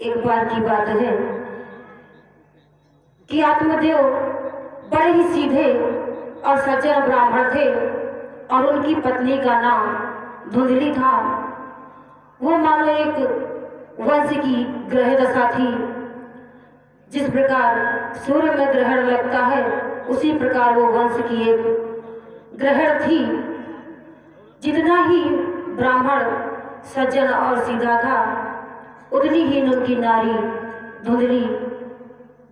एक बार की बात है कि आत्मदेव बड़े ही सीधे और सज्जन ब्राह्मण थे और उनकी पत्नी का नाम धुंधली था। वो मानो एक वंश की ग्रह दशा थी। जिस प्रकार सूर्य में ग्रहण लगता है उसी प्रकार वो वंश की एक ग्रहण थी। जितना ही ब्राह्मण सज्जन और सीधा था उतनी ही उनकी नारी धुंधली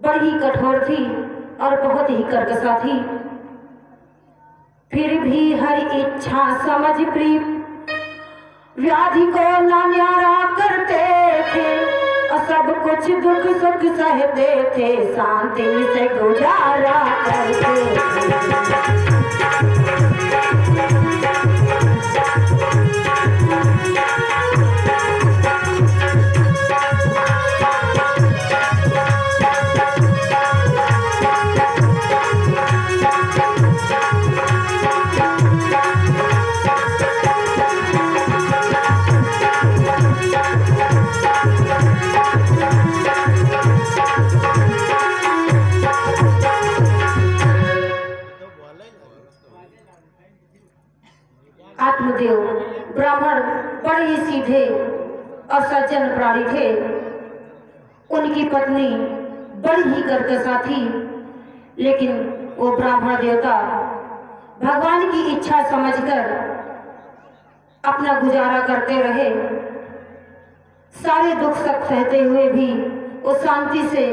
बड़ी ही कठोर थी और बहुत ही कर्कशा थी। फिर भी हर इच्छा समझ प्रीत व्याधि को न न्यारा करते थे और सब कुछ दुख सुख सहते थे, शांति से गुजारा करते थे। आत्मदेव ब्राह्मण बड़े ही सीधे और सज्जन प्राणी थे। उनकी पत्नी बड़ी ही कर्कशा थी, लेकिन वो ब्राह्मण देवता भगवान की इच्छा समझकर अपना गुजारा करते रहे। सारे दुख सब सहते हुए भी वो शांति से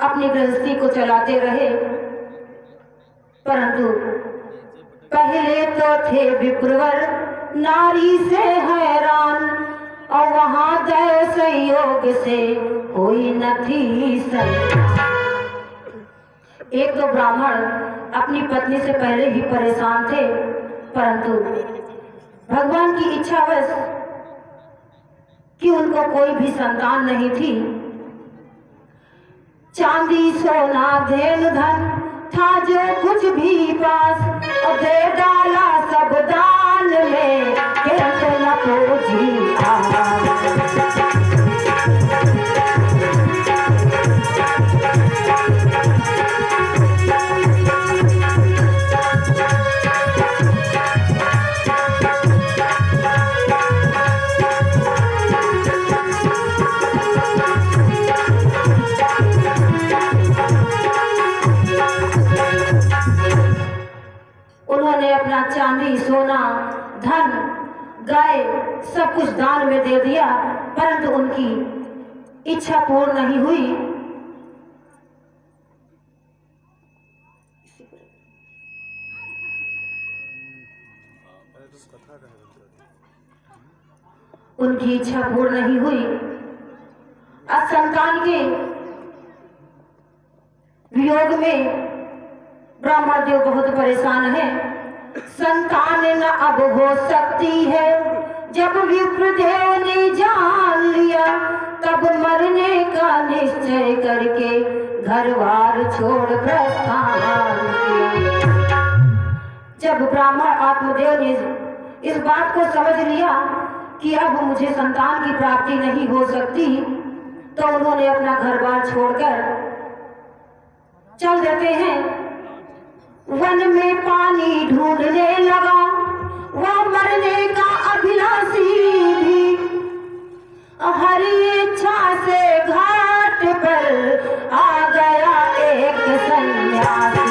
अपनी गृहस्थी को चलाते रहे। परंतु पहले तो थे विप्रवर नारी से हैरान और वहां दैव संयोग से कोई न थी संतान। एक तो ब्राह्मण अपनी पत्नी से पहले ही परेशान थे, परंतु भगवान की इच्छावश कि उनको कोई भी संतान नहीं थी। चांदी सोना धेनु धन था जो कुछ भी पास और दे डाला सब दान में, कहते न तो जी चांदी सोना धन गाय सब कुछ दान में दे दिया, परंतु उनकी इच्छा पूर्ण नहीं हुई। उनकी इच्छा पूर्ण नहीं हुई। आज संतान के वियोग में ब्राह्मण देव बहुत परेशान है। संतान न अब हो सकती है, जब विप्रदेव ने जान लिया तब मरने का निश्चय करके घरवार छोड़ प्रस्थान किया। जब ब्राह्मण आत्मदेव ने इस बात को समझ लिया कि अब मुझे संतान की प्राप्ति नहीं हो सकती, तो उन्होंने अपना घरवार छोड़कर चल देते हैं। वन में पानी ढूंढने लगा वह मरने का अभिलाषी भी, हर इच्छा से घाट पर आ गया एक सन्यासी।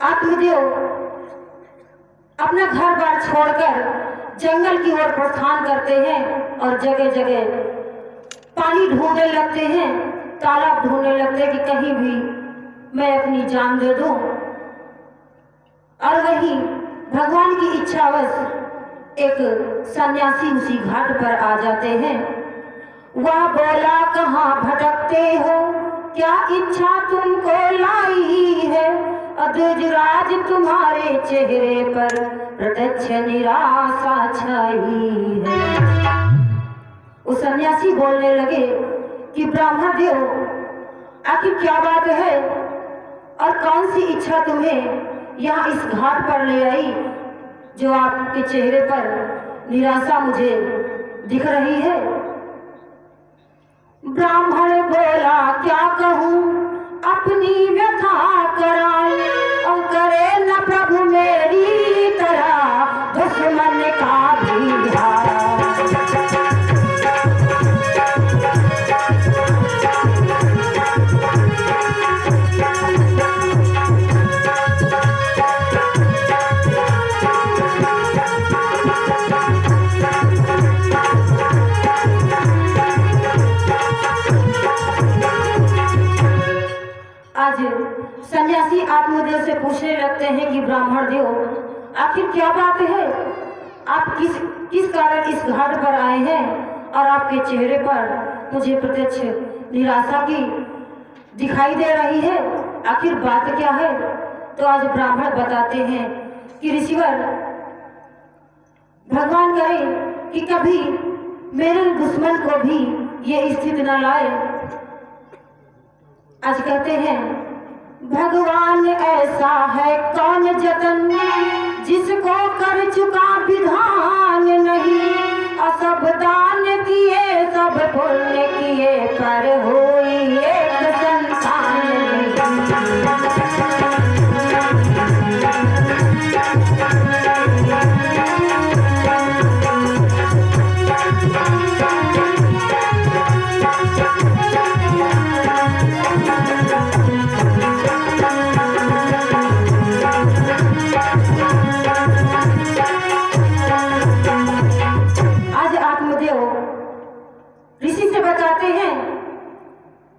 आत्मदेव अपना घर बार छोड़कर जंगल की ओर प्रस्थान करते हैं और जगह जगह पानी ढूंढने लगते हैं, तालाब ढूंढने लगते हैं कि कहीं भी मैं अपनी जान दे दूं। और वही भगवान की इच्छावश एक सन्यासी उसी घाट पर आ जाते हैं। वह बोला, कहाँ भटकते हो, क्या इच्छा तुमको लाई है, अधुजराज तुम्हारे चेहरे पर प्रत्यक्ष निराशा छाई है। उस सन्यासी बोलने लगे कि ब्राह्मण देव, आखिर क्या बात है और कौन सी इच्छा तुम्हें यहाँ इस घाट पर ले आई, जो आपके चेहरे पर निराशा मुझे दिख रही है। ब्राह्मण बोला, क्या कहूँ अपनी व्यथा कराऊं, और करे न प्रभु मेरी तरह दुश्मन का भी ध्यान। सन्यासी आत्मदेव से पूछने लगते हैं कि ब्राह्मण देव, आखिर क्या बात है, आप किस कारण इस घाट पर आए हैं और आपके चेहरे पर मुझे प्रत्यक्ष निराशा की दिखाई दे रही है, आखिर बात क्या है। तो आज ब्राह्मण बताते हैं कि ऋषिवर, भगवान करे कि कभी मेरे दुश्मन को भी ये स्थिति न लाए। आज कहते हैं, भगवान ऐसा है कौन जतन, जिसको कर चुका विधान नहीं। सब दान किए सब पुण्य किए, पर हुई एक संतान नहीं।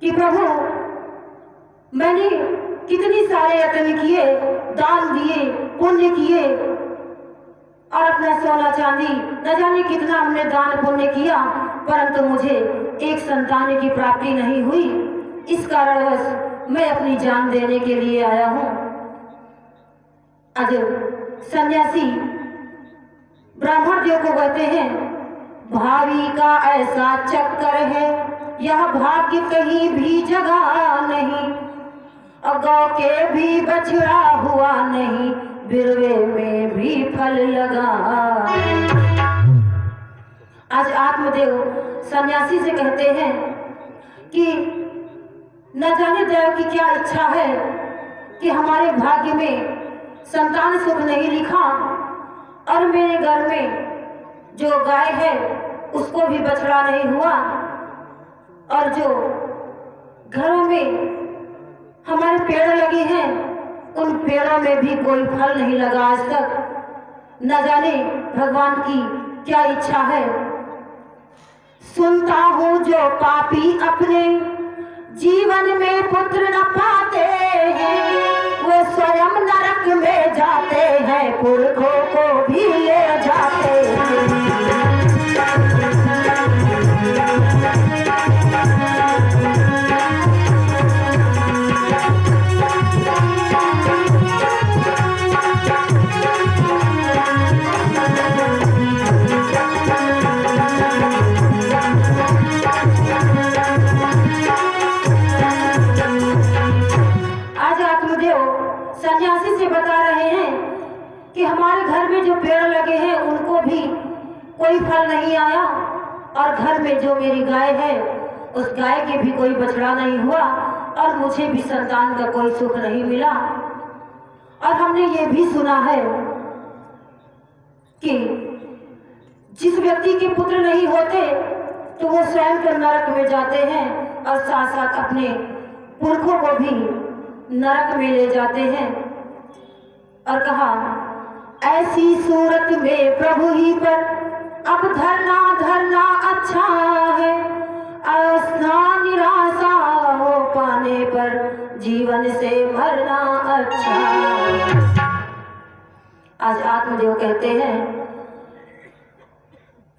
कि प्रभु, मैंने कितनी सारे यत्न किए, दान दिए, पुण्य किए और अपना सोना चांदी न जाने कितना हमने दान पुण्य किया, परंतु मुझे एक संतान की प्राप्ति नहीं हुई। इस कारणवश मैं अपनी जान देने के लिए आया हूँ। आज सन्यासी ब्राह्मण देव को कहते हैं, भावी का ऐसा चक्कर है, यह भाग्य कहीं भी जगह नहीं। गौ के भी बछड़ा हुआ नहीं, बिरवे में भी फल लगा। आज आत्मदेव सन्यासी से कहते हैं कि न जाने देव की क्या इच्छा है कि हमारे भाग्य में संतान सुख नहीं लिखा और मेरे घर में जो गाय है उसको भी बछड़ा नहीं हुआ, और जो घरों में हमारे पेड़ लगे हैं उन पेड़ों में भी कोई फल नहीं लगा आज तक। न जाने भगवान की क्या इच्छा है। सुनता हूँ जो पापी अपने जीवन में पुत्र न पाते हैं, वो स्वयं नरक में जाते हैं, पुरखों को भी ले जाते हैं। सन्यासी से बता रहे हैं कि हमारे घर में जो पेड़ लगे हैं उनको भी कोई फल नहीं आया, और घर में जो मेरी गाय है उस गाय के भी कोई बछड़ा नहीं हुआ, और मुझे भी संतान का कोई सुख नहीं मिला। और हमने ये भी सुना है कि जिस व्यक्ति के पुत्र नहीं होते तो वो स्वयं कर नरक में जाते हैं, और साथ साथ अपने पुरखों को भी नरक में ले जाते हैं। और कहा, ऐसी सूरत में प्रभु ही पर अब धरना धरना अच्छा है, अस्था निराशा हो पाने पर जीवन से मरना अच्छा। आज आत्मदेव कहते हैं,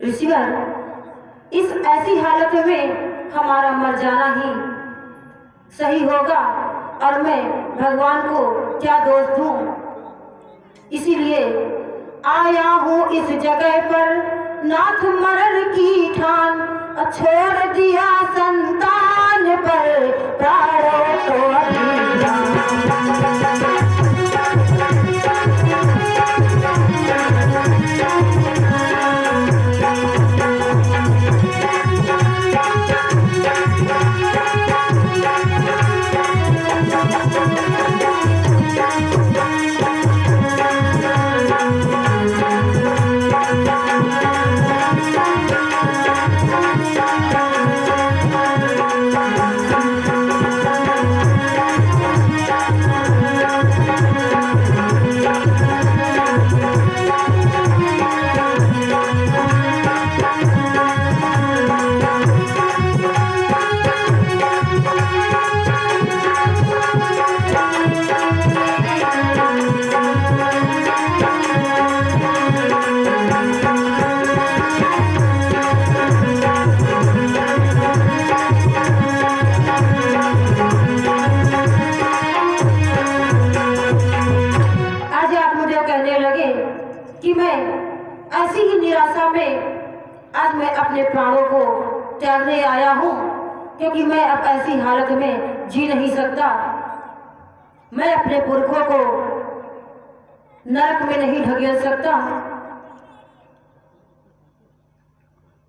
ऋषिवर, इस ऐसी हालत में हमारा मर जाना ही सही होगा, और मैं भगवान को क्या दोष दूं। इसीलिए आया हूँ इस जगह पर नाथ मरण की ठान, छोड़ दिया संतान पर प्राणों को अधिकार। कि मैं ऐसी ही निराशा में आज मैं अपने प्राणों को त्यागने आया हूँ, क्योंकि मैं अब ऐसी हालत में जी नहीं सकता। मैं अपने पुरखों को नरक में नहीं ढकेल सकता।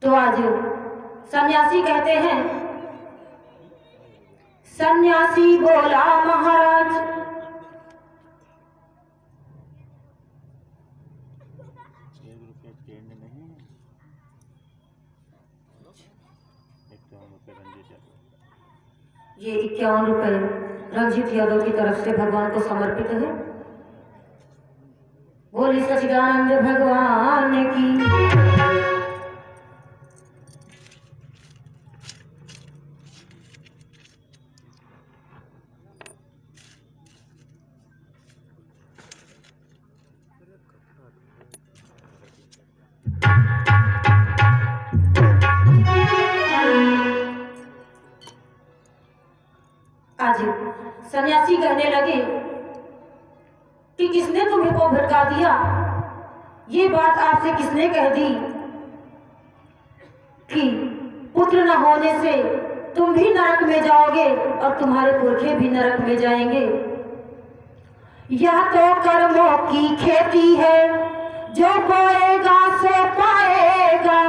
तो आज सन्यासी कहते हैं, सन्यासी बोला महाराज ये 51 रुपए रंजीत यादव की तरफ से भगवान को समर्पित है। बोली सच्चिदानंद भगवान की। आज सन्यासी कहने लगे कि किसने तुम्हें को भटका दिया, ये बात आपसे किसने कह दी कि पुत्र न होने से तुम भी नरक में जाओगे और तुम्हारे पुरखे भी नरक में जाएंगे। यह तो कर्मों की खेती है, जो बोएगा सो पाएगा,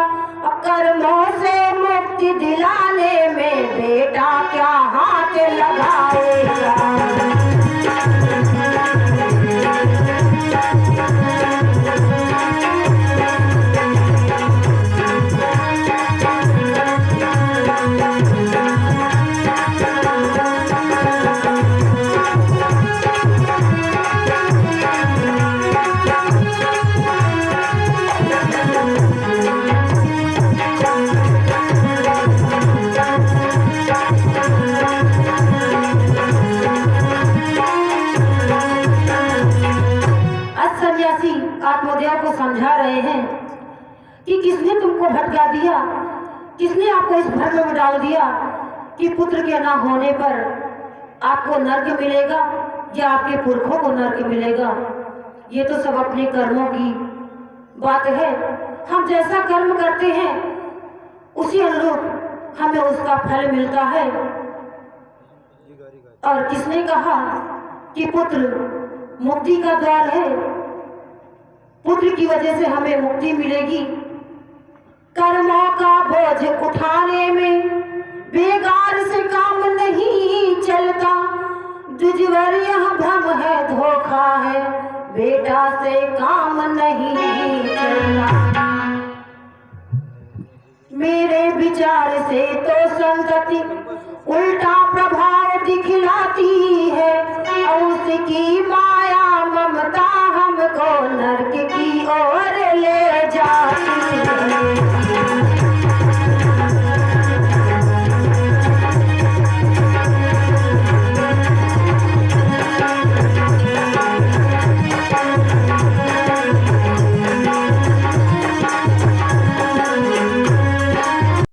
कर्मों से मुक्ति दिलाने में बेटा क्या हाथ लगाएगा। आत्मदेव को समझा रहे हैं कि किसने तुमको भटका दिया, किसने आपको इस भ्रम में डाल दिया कि पुत्र के ना होने पर आपको नरक मिलेगा या आपके पुरखों को नरक मिलेगा। ये तो सब अपने कर्मों की बात है। हम जैसा कर्म करते हैं उसी अनुरूप हमें उसका फल मिलता है। और किसने कहा कि पुत्र मुक्ति का द्वार है, पुत्र की वजह से हमें मुक्ति मिलेगी। कर्मों का बोझ उठाने में बेगार से काम नहीं चलता, दुजवर यह भ्रम है, धोखा है, बेटा से काम नहीं चलता। मेरे विचार से तो संगति उल्टा प्रभाव